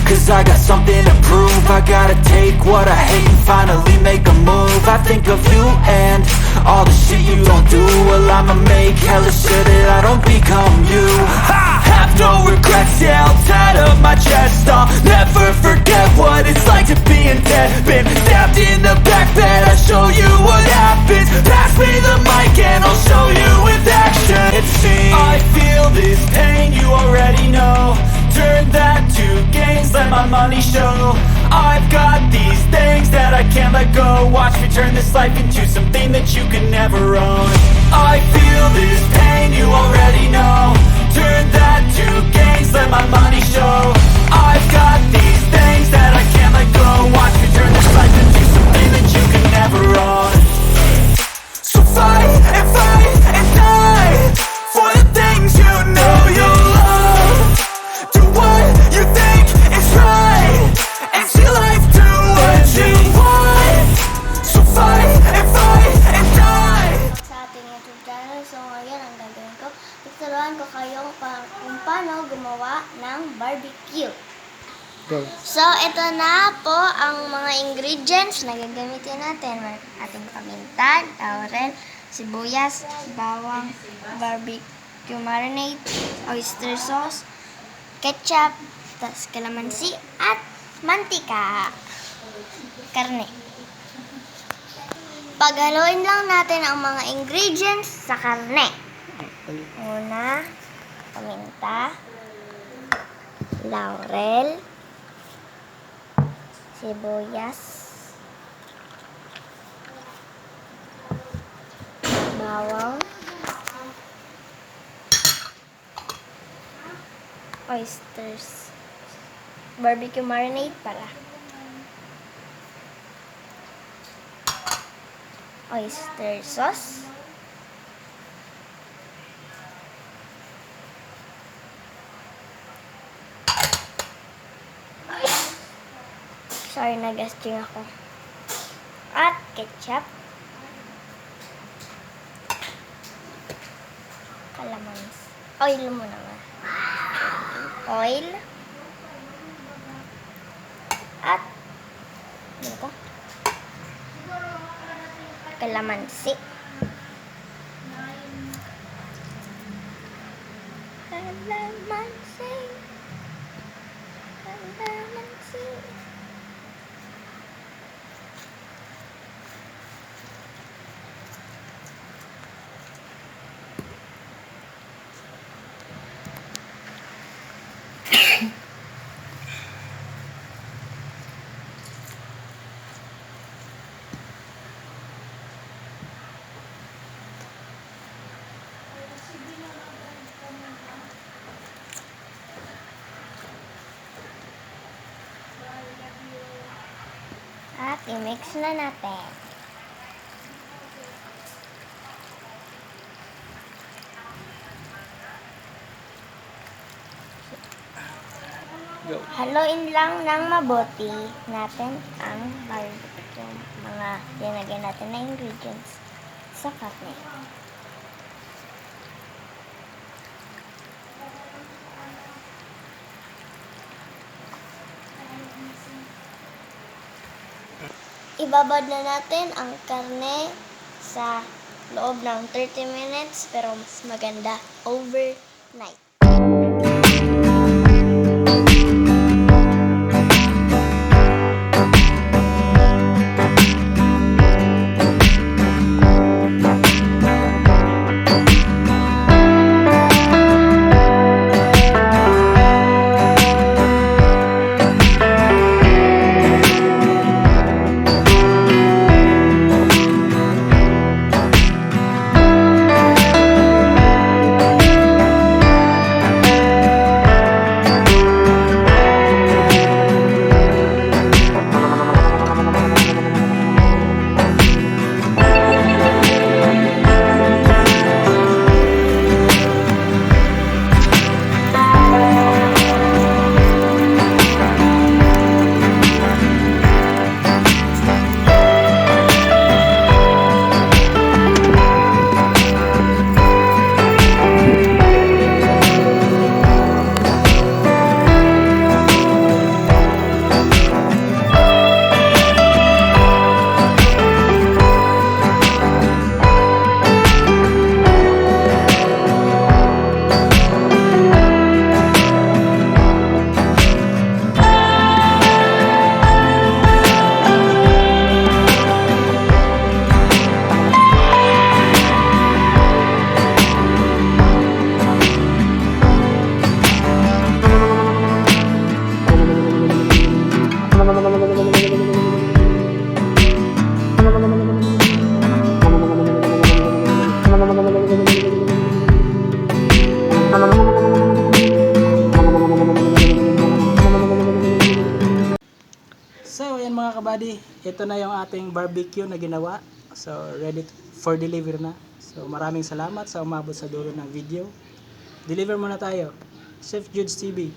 cause I got something to prove. I gotta take what I hate and finally make a move. I think of you and all the shit you don't do. Well, I'ma make hella sure that I don't become you. I have no regrets, yeah, I'll tie up my chest. I'll never forget what it's like to be in debt. Been stabbed in the back bed, I'll show you what happens. Pass me the mic and I'll show you with action. It seems I feel this pain, you already know. Turn that to gains, let my money show. I've got these things that I can't let go. Watch me turn this life into something that you can never own. I feel this pain, you already know. Turn that to gains, let my money show. I've got these things that I can't let go. Watch me turn this life into something that you can never own. So fight and die for the things you know you love. Do what you think is right and see life do what you want. So fight and die. Sa ating YouTube channel, so ngayon ang gagawin ko, tuturuan ko kayo kung paano gumawa ng barbecue. Go. So, ito na po ang mga ingredients na gagamitin natin. Ating paminta, laurel, sibuyas, bawang, barbecue marinade, oyster sauce, ketchup, tas kalamansi, at mantika. Karne. Paghaluin lang natin ang mga ingredients sa karne. Una, paminta, laurel, sibuyas, bawang, oysters, barbecue marinade pala, oyster sauce, sorry, nagasting ako, at ketchup, kalamansi, oil muna ba? Oil, at ano to? Kalamansi, kalamansi, kalamansi. At i-mix na natin. Go. Haluin lang ng mabuti natin ang mga linagay natin na ingredients sa karne. Ibabad na natin ang karne sa loob ng 30 minutes, pero mas maganda overnight. So, ayan mga kabady. Ito na yung ating barbecue na ginawa. So, ready for deliver na. So, maraming salamat sa umabot sa dulo ng video. Deliver muna tayo. Chef Judes TV.